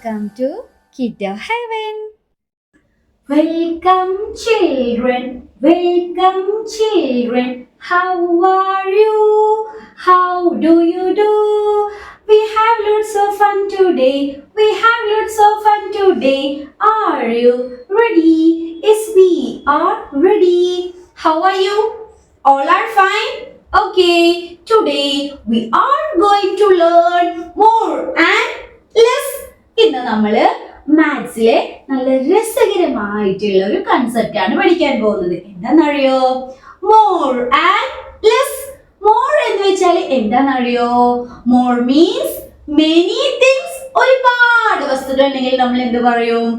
Welcome to Kiddo Heaven. Welcome children, welcome children. How are you? How do you do? We have lots of fun today. We have lots of fun today. Are you ready? Yes, we are ready. How are you? All are fine? Okay, today we are going to learn more and less. ഇന്ന് നമ്മള് മാത്സിലെ നല്ല രസകരമായിട്ടുള്ള ഒരു concept ആണ് പഠിക്കാൻ പോകുന്നത്. എന്താണെന്നറിയോ? More and less. More എന്ന് വെച്ചാൽ എന്താണെന്നറിയോ? More means many things. ഒരുപാട് വസ്തുക്കൾ ഉണ്ടെങ്കിൽ നമ്മൾ എന്ത് പറയും?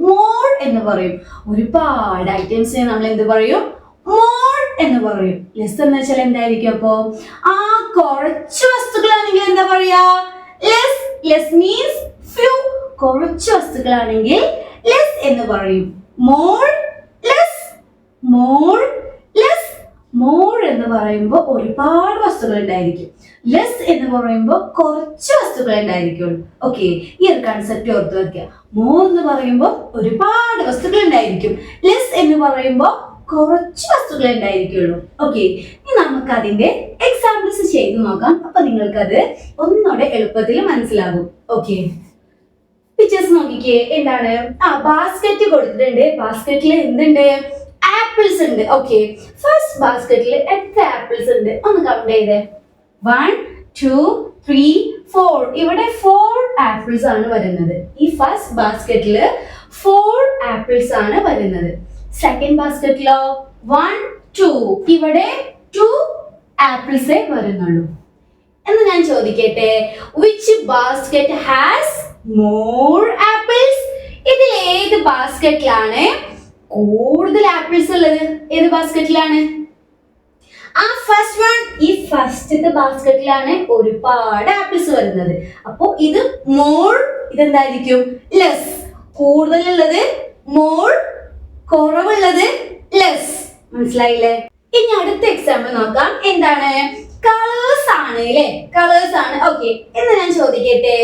മോർ എന്ന് പറയും. ഒരുപാട് ഐറ്റംസിനെ നമ്മൾ എന്ത് പറയും? മോർ എന്ന് പറയും. ലെസ് എന്ന് വെച്ചാൽ എന്തായിരിക്കും? അപ്പോ കുറച്ച് വസ്തുക്കളാണെങ്കിൽ എന്താ പറയാ? ലെസ്. Less means few. കുറച്ച് വസ്തുക്കളാണെങ്കിൽ ലെസ് എന്ന് പറയും. More less. More less. More എന്ന് പറയുമ്പോൾ ഒരുപാട് വസ്തുക്കൾ ഉണ്ടായിരിക്കും. ലെസ് എന്ന് പറയുമ്പോൾ കുറച്ച് വസ്തുക്കൾ ഉണ്ടായിരിക്കുള്ളൂ. ഓക്കെ, ഈ ഒരു കൺസെപ്റ്റ് ഓർത്ത് വെക്കുക. മോർ എന്ന് പറയുമ്പോൾ ഒരുപാട് വസ്തുക്കൾ ഉണ്ടായിരിക്കും. ലെസ് എന്ന് പറയുമ്പോൾ കുറച്ച് വസ്തുക്കൾ ഉണ്ടായിരിക്കുള്ളൂ. ഓക്കെ, ഇനി നമുക്ക് അതിന്റെ എക്സാമ്പിൾസ് ചെയ്ത് നോക്കാം. അപ്പൊ നിങ്ങൾക്കത് ഒന്നുകൂടെ എളുപ്പത്തിൽ മനസ്സിലാകും. ഓക്കെ, പിക്ചേഴ്സ് നോക്കിക്കേ. എന്താണ്? ബാസ്കറ്റ് കൊടുത്തിട്ടുണ്ട്. ബാസ്കറ്റിൽ എന്തുണ്ട്? ആപ്പിൾസ് ഉണ്ട്. ഓക്കെ, ഫസ്റ്റ് ബാസ്കറ്റിൽ എത്ര ആപ്പിൾസ് ഉണ്ട്? ഒന്ന് കൗണ്ട് ചെയ്തേ. 1 2 3 4. ഇവിടെ 4 ആപ്പിൾസ് ആണ് വരുന്നത്. ഈ ഫസ്റ്റ് ബാസ്കറ്റിൽ 4 ആപ്പിൾസ് ആണ് വരുന്നത്. സെക്കൻഡ് ബാസ്കറ്റിലോ 1 2. ഇവിടെ 2 ആപ്പിൾസേ വരുന്നുള്ളൂ. എന്ന് ഞാൻ ചോദിക്കട്ടെ, which basket has more apples? ഇതിൽ ഏത് ബാസ്കറ്റിലാണ് കൂടുതൽ ആപ്പിൾസ് ഉള്ളത്? ഏത് ബാസ്കറ്റിലാണ്? First one. ഈ ഫസ്റ്റത്തെ ബാസ്കറ്റിലാണ് ഒരുപാട് ആപ്പിൾസ് വരുന്നത്. അപ്പോ ഇത് മോർ, ഇതെന്തായിരിക്കും? ലെസ്. കൂടുതലുള്ളത് മോർ, കുറവുള്ളത് ലെസ്. മനസ്സിലായില്ലേ? ഇനി അടുത്ത എക്സാമ്പിൾ നോക്കാം. എന്താണ്? കളേഴ്സ് ആണ് അല്ലേ? കളേഴ്സ് ആണ്. ഓക്കെ, എന്ന് ഞാൻ ചോദിക്കട്ടെ,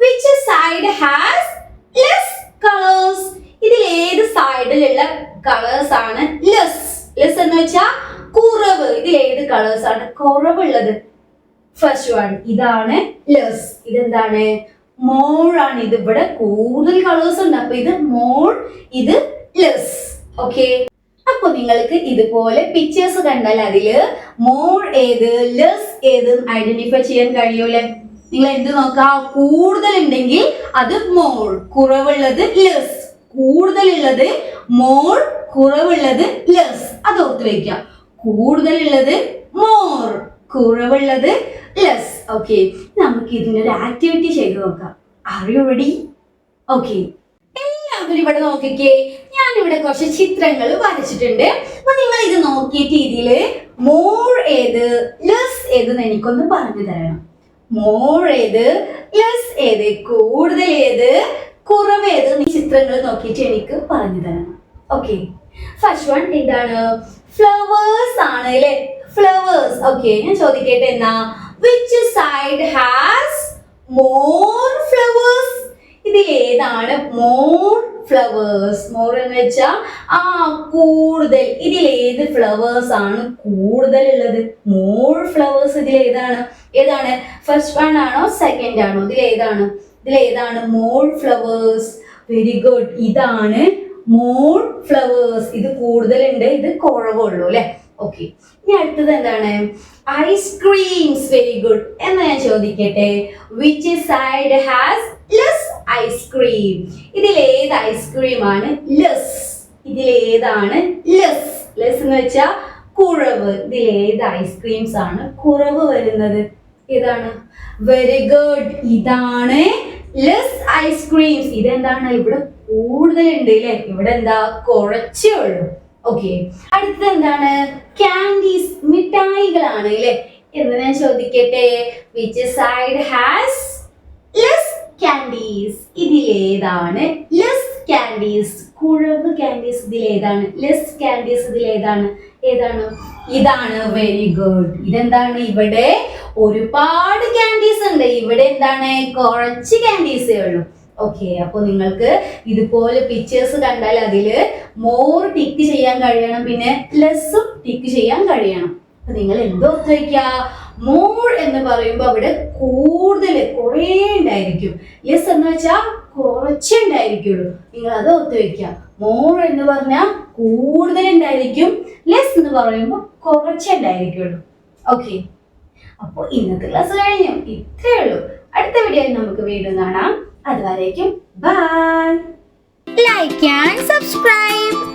which side has less colors? ഇതിൽ ഏത് സൈഡിലുള്ള കളേഴ്സ് ആണ് ലെസ്? ലെസ് എന്ന് വെച്ചാ കുറവ്. ഇതിൽ ഏത് കളേഴ്സ് ആണ് കുറവുള്ളത്? ഫസ്റ്റ് വൺ, ഇതാണ് ലെസ്. ഇതെന്താണ്? മോർ ആണ്. ഇത് ഇവിടെ കൂടുതൽ കളേഴ്സ് ഉണ്ട്. അപ്പൊ ഇത് മോർ, ഇത് ലെസ്. ഓക്കെ, അപ്പൊ നിങ്ങൾക്ക് ഇതുപോലെ പിക്ചേഴ്സ് കണ്ടാൽ അതില് മോർ ഏത് ലെസ് ഏത് ഐഡന്റിഫൈ ചെയ്യാൻ കഴിയൂലേ? നിങ്ങൾ എന്ത് നോക്കാം? കൂടുതൽ ഉണ്ടെങ്കിൽ അത് മോർ, കുറവുള്ളത് ലെസ്. കൂടുതലുള്ളത് മോർ, കുറവുള്ളത് ലെസ്. അത് ഓർത്ത് വെക്കാം. കൂടുതലുള്ളത് മോർ, കുറവുള്ളത് ലെസ്. ഓക്കെ, നമുക്ക് ഇതിന്റെ ഒരു ആക്ടിവിറ്റി ചെയ്ത് നോക്കാം. Are you ready? ഓക്കെ, എല്ലാവരും ഇവിടെ നോക്കിക്കേ. ഞാൻ ഇവിടെ കുറച്ച് ചിത്രങ്ങൾ വരച്ചിട്ടുണ്ട്. അപ്പൊ നിങ്ങൾ ഇത് നോക്കിയിട്ട് ഇതില് മോർ ഏത് ലെസ് ഏതെന്ന് എനിക്കൊന്ന് പറഞ്ഞു തരണം. മോർ ഏത്, ലെസ് ഏത്, കൂടുതൽ ഏത്, കുറവ് ഏത്? ഈ ചിത്രങ്ങൾ നോക്കിയിട്ട് എനിക്ക് പറഞ്ഞു തരണം. ഓക്കെ, ഫസ്റ്റ് വൺ എന്താണ്? ഫ്ലവേഴ്സ് ആണ് അല്ലേ? ഫ്ലവേഴ്സ്. ഓക്കെ, ഞാൻ ചോദിക്കട്ടെ എന്നാ, which side has more flowers? ഇതിൽ ഏതാണ് മോർ ഫ്ലവേഴ്സ്? മോർ എന്ന് വെച്ചാ കൂടുതൽ. ഇതിൽ ഏത് ഫ്ലവേഴ്സ് ആണ് കൂടുതൽ ഉള്ളത്? More flowers. ഇതിൽ ഏതാണ്? ഫസ്റ്റ് വൺ ആണോ സെക്കൻഡ് ആണോ? ഇതിൽ ഏതാണ് മോർ ഫ്ലവേഴ്സ്? വെരി ഗുഡ്, ഇതാണ് മോർ ഫ്ലവേഴ്സ്. ഇത് കൂടുതലുണ്ട്, ഇത് കുറവുള്ളൂ അല്ലെ? ഓക്കെ, ഇനി അടുത്തത് എന്താണ്? ഐസ്ക്രീംസ്. Very good. എന്ന് ഞാൻ ചോദിക്കട്ടെ, which side has less ice cream? ഇതിൽ ഏത് ഐസ്ക്രീം ആണ് ലെസ്? ഇതിൽ ഏതാണ് ലെസ്? ലെസ് എന്ന് വെച്ചാ കുറവ്. ഇതിൽ ഏത് ഐസ്ക്രീംസ് ആണ് കുറവ് വരുന്നത്? ഏതാണ്? വെരി ഗുഡ്, ഇതാണ് ലെസ് ഐസ്ക്രീംസ്. ഇതെന്താണ്? ഇവിടെ കൂടുതലുണ്ട് അല്ലേ? ഇവിടെ എന്താ? കുറച്ചേ ഉള്ളൂ. ഓക്കെ, അടുത്തത് എന്താണ്? കാൻഡീസ്. മിഠായികളാണ് അല്ലേ? എന്ന് ഞാൻ ചോദിക്കട്ടെ, which side has less candies? ഇതിലേതാണ് ലെസ് കാൻഡീസ്? കുറവ് കാൻഡീസ്. ഇതിലേതാണ് ലെസ് കാൻഡീസ്? ഇതിലേതാണ്? ഇതാണ്. Very good. ഇതെന്താണ്? ഇവിടെ ഒരുപാട് കാൻഡീസ് ഉണ്ട്. ഇവിടെ എന്താണ്? കുറച്ച് കാൻഡീസേ ഉള്ളൂ. ഓക്കെ, അപ്പൊ നിങ്ങൾക്ക് ഇതുപോലെ പിക്ചേഴ്സ് കണ്ടാൽ അതില് മോർ ടിക്ക് ചെയ്യാൻ കഴിയണം, പിന്നെ ലെസ്സും ടിക്ക് ചെയ്യാൻ കഴിയണം. അപ്പൊ നിങ്ങൾ എന്തോ ഓർത്ത് വയ്ക്കുക, മോർ എന്ന് പറയുമ്പോൾ അവിടെ കൂടുതൽ കുറേ ഉണ്ടായിരിക്കും. ലെസ് എന്ന് വെച്ചാൽ കുറച്ചേ ഉണ്ടായിരിക്കുള്ളൂ. നിങ്ങൾ അത് ഓർത്ത് വയ്ക്കുക. മോർ എന്ന് പറഞ്ഞാൽ കൂടുതൽ ഉണ്ടായിരിക്കും, ലെസ് എന്ന് പറയുമ്പോൾ കുറച്ചേ ഉണ്ടായിരിക്കുള്ളൂ. ഓക്കെ, അപ്പോൾ ഇന്നത്തെ ക്ലാസ് കഴിഞ്ഞു. ഇത്രയേ ഉള്ളൂ. അടുത്ത വീഡിയോയിൽ നമുക്ക് വീണ്ടും കാണാം. അതുവരേക്കും ബൈ. Like and subscribe.